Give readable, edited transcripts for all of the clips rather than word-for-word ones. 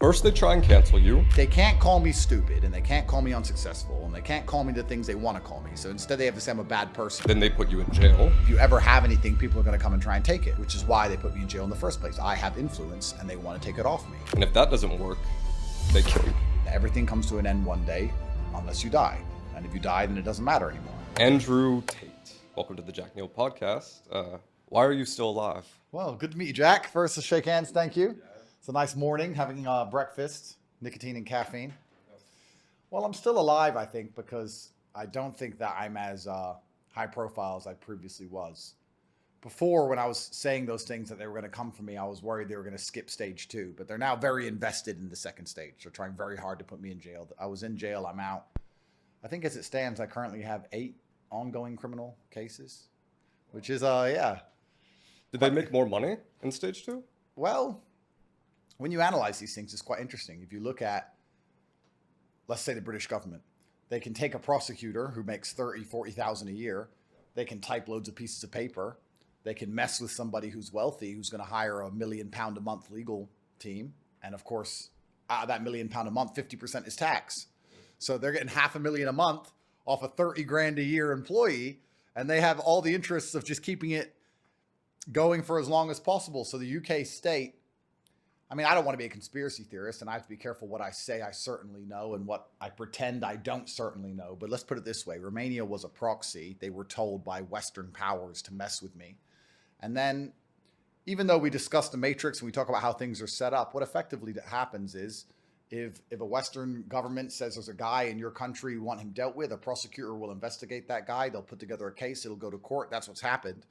First, they try and cancel you. They can't call me stupid, and they can't call me unsuccessful, and they can't call me the things they want to call me. So instead, they have to say I'm a bad person. Then they put you in jail. If you ever have anything, people are going to come and try and take it, which is why they put me in jail in the first place. I have influence, and they want to take it off me. And if that doesn't work, they kill you. Everything comes to an end one day, unless you die. And if you die, then it doesn't matter anymore. Andrew Tate, welcome to the Jack Neal podcast. Why are you still alive? Well, good to meet you, Jack. First, to shake hands, thank you. It's a nice morning, having breakfast, nicotine and caffeine. Well, I'm still alive, I think, because I don't think that I'm as high profile as I previously was. Before, when I was saying those things that they were going to come for me, I was worried they were going to skip stage 2. But they're now very invested in the second stage. They're trying very hard to put me in jail. I was in jail. I'm out. I think as it stands, I currently have 8 ongoing criminal cases, which is, yeah. Did they make more money in stage 2? Well, when you analyze these things, it's quite interesting. If you look at, let's say, the British government, they can take a prosecutor who makes 30, 40,000 a year. They can type loads of pieces of paper. They can mess with somebody who's wealthy, who's going to hire a £1 million a month legal team. And of course, out of that £1 million a month, 50% is tax. So they're getting $500,000 a month off a 30 grand a year employee. And they have all the interests of just keeping it going for as long as possible. So the UK state, I mean, I don't want to be a conspiracy theorist, and I have to be careful what I say I certainly know and what I pretend I don't certainly know. But let's put it this way. Romania was a proxy. They were told by Western powers to mess with me. And then, even though we discuss the matrix and we talk about how things are set up, what effectively happens is if a Western government says there's a guy in your country you want him dealt with, a prosecutor will investigate that guy. They'll put together a case. It'll go to court. That's what's happened.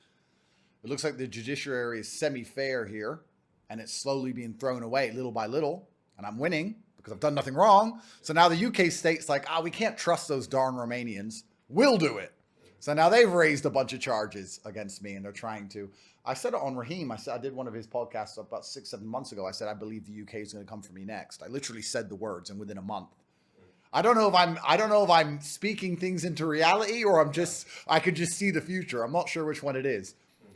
It looks like the judiciary is semi-fair here, and it's slowly being thrown away little by little. And I'm winning because I've done nothing wrong. So now the UK state's like, we can't trust those darn Romanians. We'll do it. So now they've raised a bunch of charges against me, and they're trying to. I said it on Raheem. I did one of his podcasts about 6-7 months ago. I said, I believe the UK is going to come for me next. I literally said the words, and within a month. I don't know if I'm speaking things into reality, or I could just see the future. I'm not sure which one it is.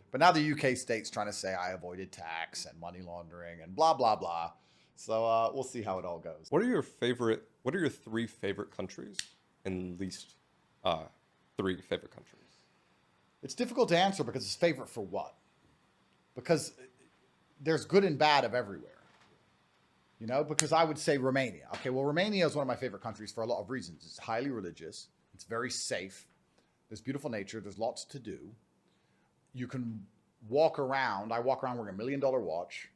But now the UK state's trying to say I avoided tax and money laundering and blah, blah, blah. So we'll see how it all goes. What are your 3 favorite countries and least 3 favorite countries? It's difficult to answer because it's favorite for what? Because there's good and bad of everywhere. You know, because I would say Romania. Okay, well, Romania is one of my favorite countries for a lot of reasons. It's highly religious. It's very safe. There's beautiful nature. There's lots to do. You can walk around. I walk around wearing a $1 million watch,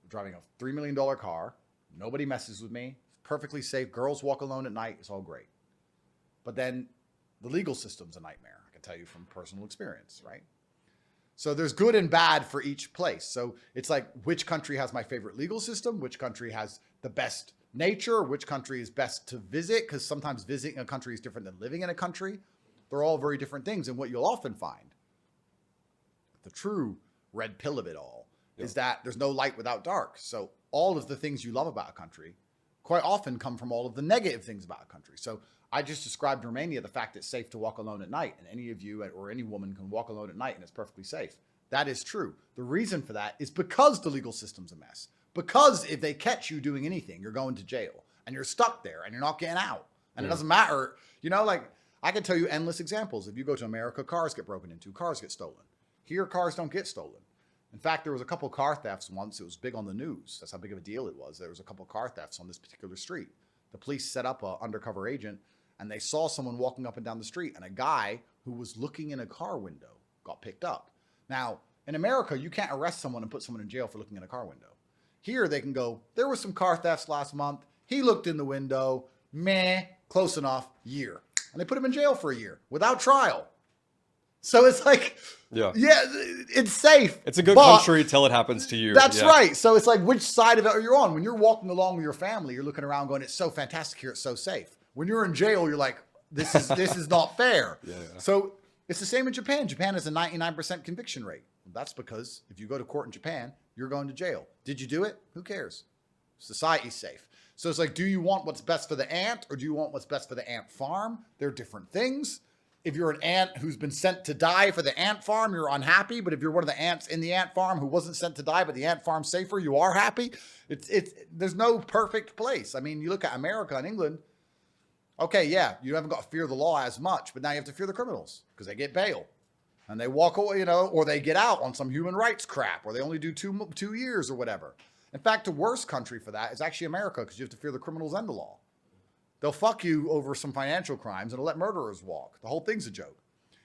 driving a $3 million car. Nobody messes with me. It's perfectly safe. Girls walk alone at night. It's all great. But then the legal system's a nightmare. I can tell you from personal experience, right? So there's good and bad for each place. So it's like, which country has my favorite legal system? Which country has the best nature? Which country is best to visit? Because sometimes visiting a country is different than living in a country. They're all very different things. And what you'll often find, the true red pill of it all, is that there's no light without dark. So all of the things you love about a country quite often come from all of the negative things about a country. So I just described Romania, the fact it's safe to walk alone at night, and any of you or any woman can walk alone at night and it's perfectly safe. That is true. The reason for that is because the legal system's a mess. Because if they catch you doing anything, you're going to jail and you're stuck there and you're not getting out. And it doesn't matter. You know, like I can tell you endless examples. If you go to America, cars get broken into, cars get stolen. Here, cars don't get stolen. In fact, there was a couple car thefts once. It was big on the news. That's how big of a deal it was. There was a couple car thefts on this particular street. The police set up an undercover agent, and they saw someone walking up and down the street, and a guy who was looking in a car window got picked up. Now, in America, you can't arrest someone and put someone in jail for looking in a car window. Here, they can go, there were some car thefts last month. He looked in the window. Meh, close enough, year. And they put him in jail for a year without trial. So it's like, yeah, it's safe. It's a good country till it happens to you. That's right. So it's like, which side of it are you on? When you're walking along with your family, you're looking around going, it's so fantastic here. It's so safe. When you're in jail, you're like, this is not fair. Yeah. So it's the same in Japan. Japan has a 99% conviction rate. That's because if you go to court in Japan, you're going to jail. Did you do it? Who cares? Society's safe. So it's like, do you want what's best for the ant or do you want what's best for the ant farm? They're different things. if you're an ant who's been sent to die for the ant farm, you're unhappy. But if you're one of the ants in the ant farm who wasn't sent to die, but the ant farm's safer, you are happy. There's no perfect place. I mean, you look at America and England. Okay, yeah, you haven't got to fear the law as much, but now you have to fear the criminals because they get bail and they walk away, you know, or they get out on some human rights crap, or they only do 2 years or whatever. In fact, the worst country for that is actually America because you have to fear the criminals and the law. They'll fuck you over some financial crimes and they'll let murderers walk. The whole thing's a joke.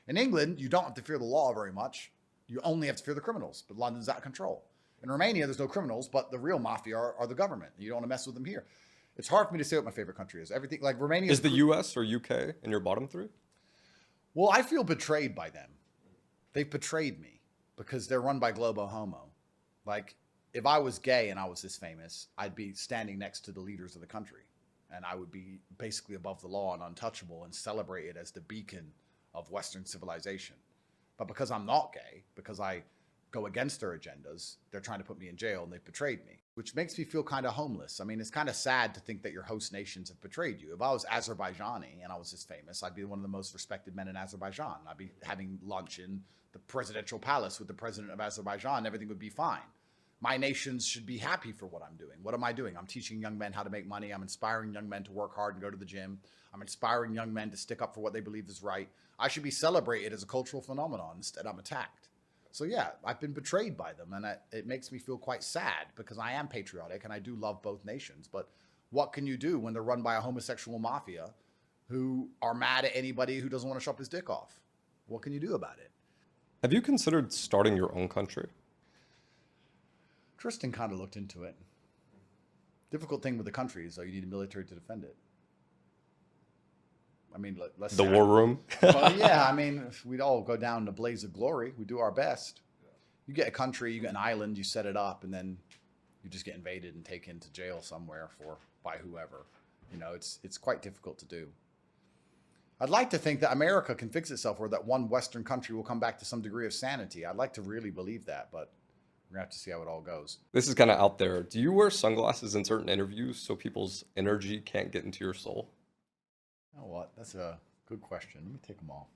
In England, you don't have to fear the law very much. You only have to fear the criminals, but London's out of control. In Romania, there's no criminals, but the real mafia are the government. You don't want to mess with them here. It's hard for me to say what my favorite country is. Everything, like Romania Is the US or UK in your bottom three? Well, I feel betrayed by them. They've betrayed me because they're run by Globo Homo. Like, if I was gay and I was this famous, I'd be standing next to the leaders of the country. And I would be basically above the law and untouchable and celebrated as the beacon of Western civilization. But because I'm not gay, because I go against their agendas, they're trying to put me in jail and they've betrayed me, which makes me feel kind of homeless. I mean, it's kind of sad to think that your host nations have betrayed you. If I was Azerbaijani and I was this famous, I'd be one of the most respected men in Azerbaijan. I'd be having lunch in the presidential palace with the president of Azerbaijan. Everything would be fine. My nations should be happy for what I'm doing. What am I doing? I'm teaching young men how to make money. I'm inspiring young men to work hard and go to the gym. I'm inspiring young men to stick up for what they believe is right. I should be celebrated as a cultural phenomenon. Instead, I'm attacked. So yeah, I've been betrayed by them, and it makes me feel quite sad because I am patriotic and I do love both nations. But what can you do when they're run by a homosexual mafia who are mad at anybody who doesn't want to shove his dick off? What can you do about it? Have you considered starting your own country? Tristan kind of looked into it. Difficult thing with the country is, though, you need a military to defend it. I mean, let's The war room? Well, yeah, I mean, if we'd all go down in a blaze of glory. We do our best. You get a country, you get an island, you set it up, and then you just get invaded and taken to jail somewhere by whoever. You know, it's quite difficult to do. I'd like to think that America can fix itself, or that one Western country will come back to some degree of sanity. I'd like to really believe that, but we're going to have to see how it all goes. This is kind of out there. Do you wear sunglasses in certain interviews so people's energy can't get into your soul? You know what? That's a good question. Let me take them off.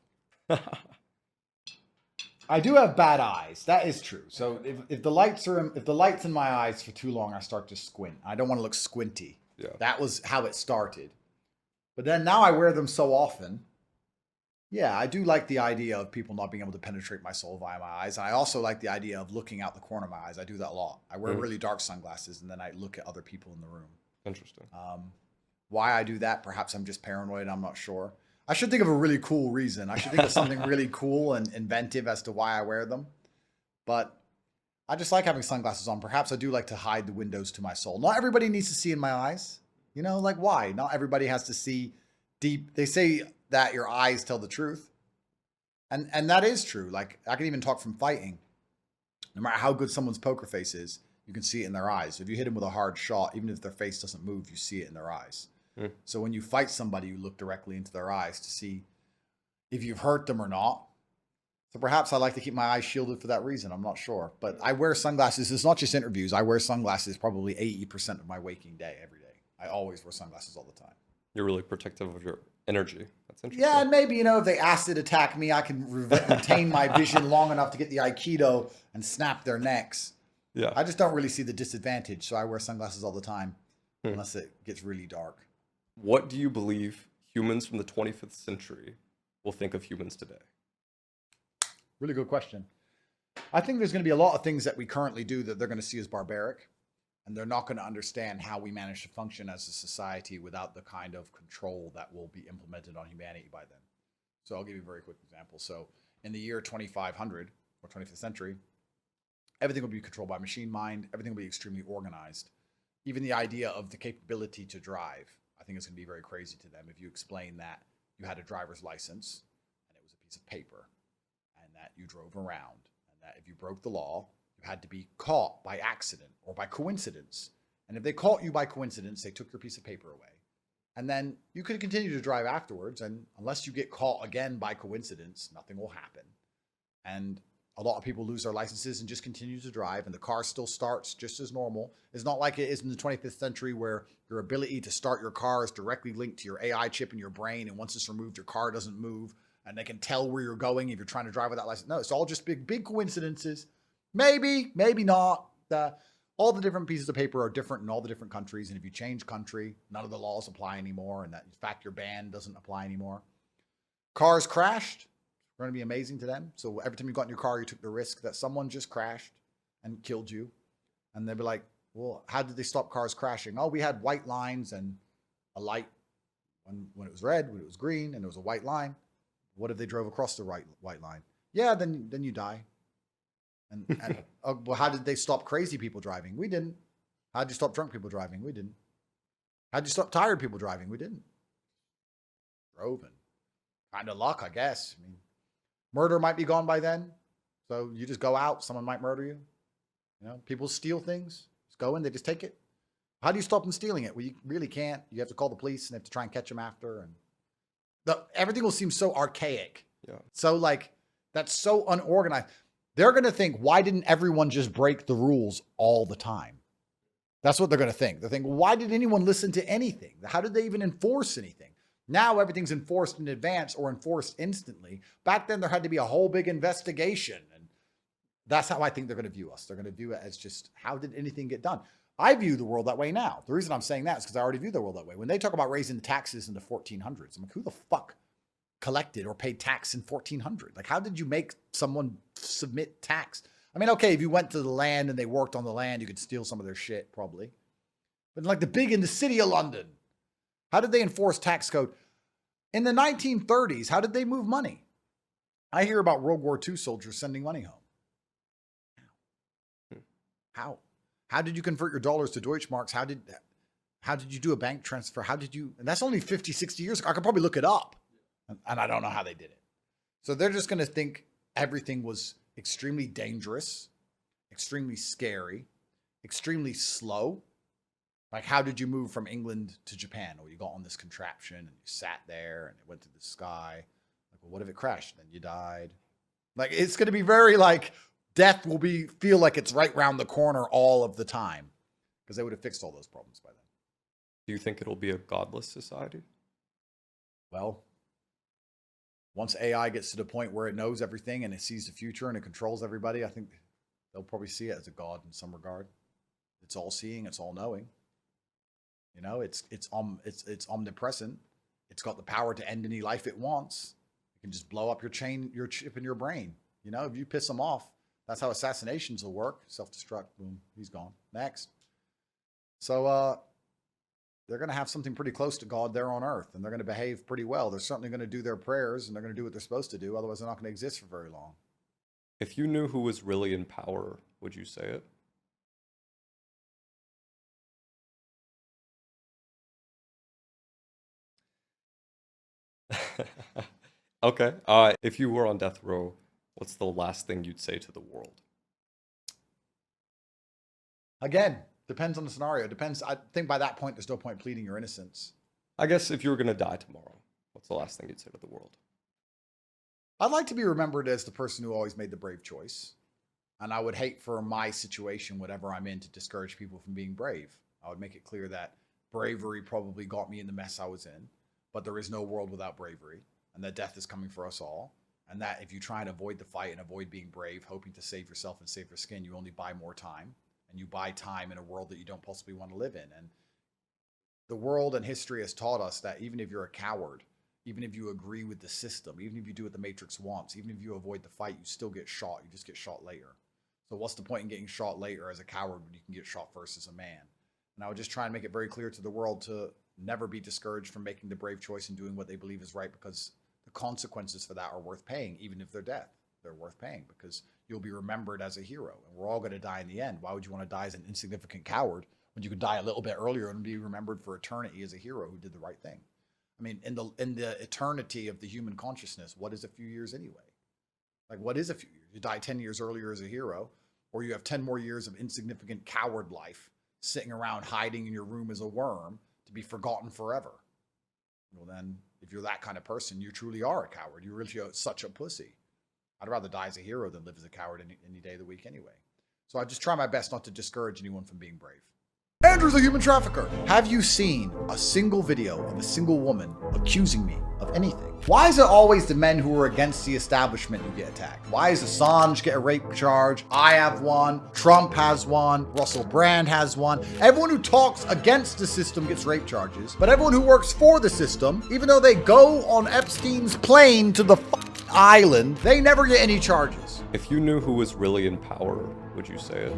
I do have bad eyes. That is true. So if the lights in my eyes for too long, I start to squint. I don't want to look squinty. Yeah. That was how it started. But then now I wear them so often. Yeah, I do like the idea of people not being able to penetrate my soul via my eyes. And I also like the idea of looking out the corner of my eyes. I do that a lot. I wear really dark sunglasses and then I look at other people in the room. Interesting. Why I do that, perhaps I'm just paranoid. I'm not sure. I should think of a really cool reason. I should think of something really cool and inventive as to why I wear them. But I just like having sunglasses on. Perhaps I do like to hide the windows to my soul. Not everybody needs to see in my eyes. You know, like why? Not everybody has to see deep. They say that your eyes tell the truth. And that is true. Like I can even talk from fighting. No matter how good someone's poker face is, you can see it in their eyes. If you hit them with a hard shot, even if their face doesn't move, you see it in their eyes. So when you fight somebody, you look directly into their eyes to see if you've hurt them or not. So perhaps I like to keep my eyes shielded for that reason. I'm not sure. But I wear sunglasses. It's not just interviews. I wear sunglasses probably 80% of my waking day every day. I always wear sunglasses all the time. You're really protective of your energy. That's interesting. Yeah, and maybe, you know, if they acid attack me, I can retain my vision long enough to get the Aikido and snap their necks. Yeah. I just don't really see the disadvantage, so I wear sunglasses all the time, unless it gets really dark. What do you believe humans from the 25th century will think of humans today? Really good question. I think there's going to be a lot of things that we currently do that they're going to see as barbaric, and they're not going to understand how we manage to function as a society without the kind of control that will be implemented on humanity by then. So I'll give you a very quick example. So in the year 2500 or 25th century, everything will be controlled by machine mind. Everything will be extremely organized. Even the idea of the capability to drive, I think it's going to be very crazy to them if you explain that you had a driver's license and it was a piece of paper and that you drove around and that if you broke the law, you had to be caught by accident or by coincidence. And if they caught you by coincidence, they took your piece of paper away. And then you could continue to drive afterwards. And unless you get caught again by coincidence, nothing will happen. And a lot of people lose their licenses and just continue to drive, and the car still starts just as normal. It's not like it is in the 25th century where your ability to start your car is directly linked to your AI chip in your brain, and once it's removed, your car doesn't move. and they can tell where you're going if you're trying to drive without license. No, it's all just big coincidences. Maybe not. All the different pieces of paper are different in all the different countries. And if you change country, none of the laws apply anymore. And that, in fact, your ban doesn't apply anymore. Cars crashed. It's going to be amazing to them. So every time you got in your car, you took the risk that someone just crashed and killed you. And they'd be like, well, how did they stop cars crashing? Oh, we had white lines and a light when it was red, when it was green, and there was a white line. What if they drove across the white line? Yeah, then you die. And well, how did they stop crazy people driving? We didn't. How did you stop drunk people driving? We didn't. How did you stop tired people driving? We didn't. Drove and kind of luck, I guess. I mean, murder might be gone by then. So you just go out, someone might murder you. You know, people steal things. Just go in, they just take it. How do you stop them stealing it? Well, you really can't. You have to call the police and have to try and catch them after. And everything will seem so archaic. Yeah. So like, that's so unorganized. They're going to think, why didn't everyone just break the rules all the time? That's what they're going to think. They're thinking, why did anyone listen to anything? How did they even enforce anything? Now everything's enforced in advance or enforced instantly. Back then, there had to be a whole big investigation. And that's how I think they're going to view us. They're going to view it as just, how did anything get done? I view the world that way now. The reason I'm saying that is because I already view the world that way. When they talk about raising the taxes in the 1400s, I'm like, who the fuck collected or paid tax in 1400? Like, how did you make someone submit tax? I mean, okay, if you went to the land and they worked on the land, you could steal some of their shit probably. But like in the city of London, how did they enforce tax code? In the 1930s, how did they move money? I hear about World War II soldiers sending money home. How? How did you convert your dollars to Deutschmarks? How did you do a bank transfer? How did you, and that's only 50, 60 years ago. I could probably look it up. And I don't know how they did it. So they're just going to think everything was extremely dangerous, extremely scary, extremely slow. Like, how did you move from England to Japan? Or you got on this contraption and you sat there and it went to the sky. Like, well, what if it crashed? Then you died. Like, it's going to be very like, death will feel like it's right around the corner all of the time. Because they would have fixed all those problems by then. Do you think it'll be a godless society? Well, once AI gets to the point where it knows everything and it sees the future and it controls everybody, I think they'll probably see it as a god in some regard. It's all seeing, it's all knowing. You know, it's omnipresent. It's got the power to end any life it wants. It can just blow up your chip in your brain. You know, if you piss them off, that's how assassinations will work. Self-destruct, boom, he's gone. Next. So, they're going to have something pretty close to God there on earth, and they're going to behave pretty well. They're certainly going to do their prayers, and they're going to do what they're supposed to do. Otherwise, they're not going to exist for very long. If you knew who was really in power, would you say it? Okay. If you were on death row, what's the last thing you'd say to the world? Again, depends on the scenario. Depends. I think by that point, there's no point pleading your innocence. I guess if you were going to die tomorrow, what's the last thing you'd say to the world? I'd like to be remembered as the person who always made the brave choice. And I would hate for my situation, whatever I'm in, to discourage people from being brave. I would make it clear that bravery probably got me in the mess I was in, but there is no world without bravery, and that death is coming for us all. And that if you try and avoid the fight and avoid being brave, hoping to save yourself and save your skin, you only buy more time. And you buy time in a world that you don't possibly want to live in. And the world and history has taught us that even if you're a coward, even if you agree with the system, even if you do what the Matrix wants, even if you avoid the fight, you still get shot. You just get shot later. So what's the point in getting shot later as a coward when you can get shot first as a man? And I would just try and make it very clear to the world to never be discouraged from making the brave choice and doing what they believe is right, because the consequences for that are worth paying, even if they're death. They're worth paying because you'll be remembered as a hero, and we're all going to die in the end. Why would you want to die as an insignificant coward when you could die a little bit earlier and be remembered for eternity as a hero who did the right thing? I mean, in the eternity of the human consciousness, what is a few years anyway? Like, what is a few years? You die 10 years earlier as a hero, or you have 10 more years of insignificant coward life sitting around hiding in your room as a worm to be forgotten forever. Well, then, if you're that kind of person, you truly are a coward. You're really such a pussy. I'd rather die as a hero than live as a coward any day of the week anyway. So I just try my best not to discourage anyone from being brave. Andrew's a human trafficker. Have you seen a single video of a single woman accusing me of anything? Why is it always the men who are against the establishment who get attacked? Why does Assange get a rape charge? I have one. Trump has one. Russell Brand has one. Everyone who talks against the system gets rape charges. But everyone who works for the system, even though they go on Epstein's plane to the island, they never get any charges. If you knew who was really in power, would you say it?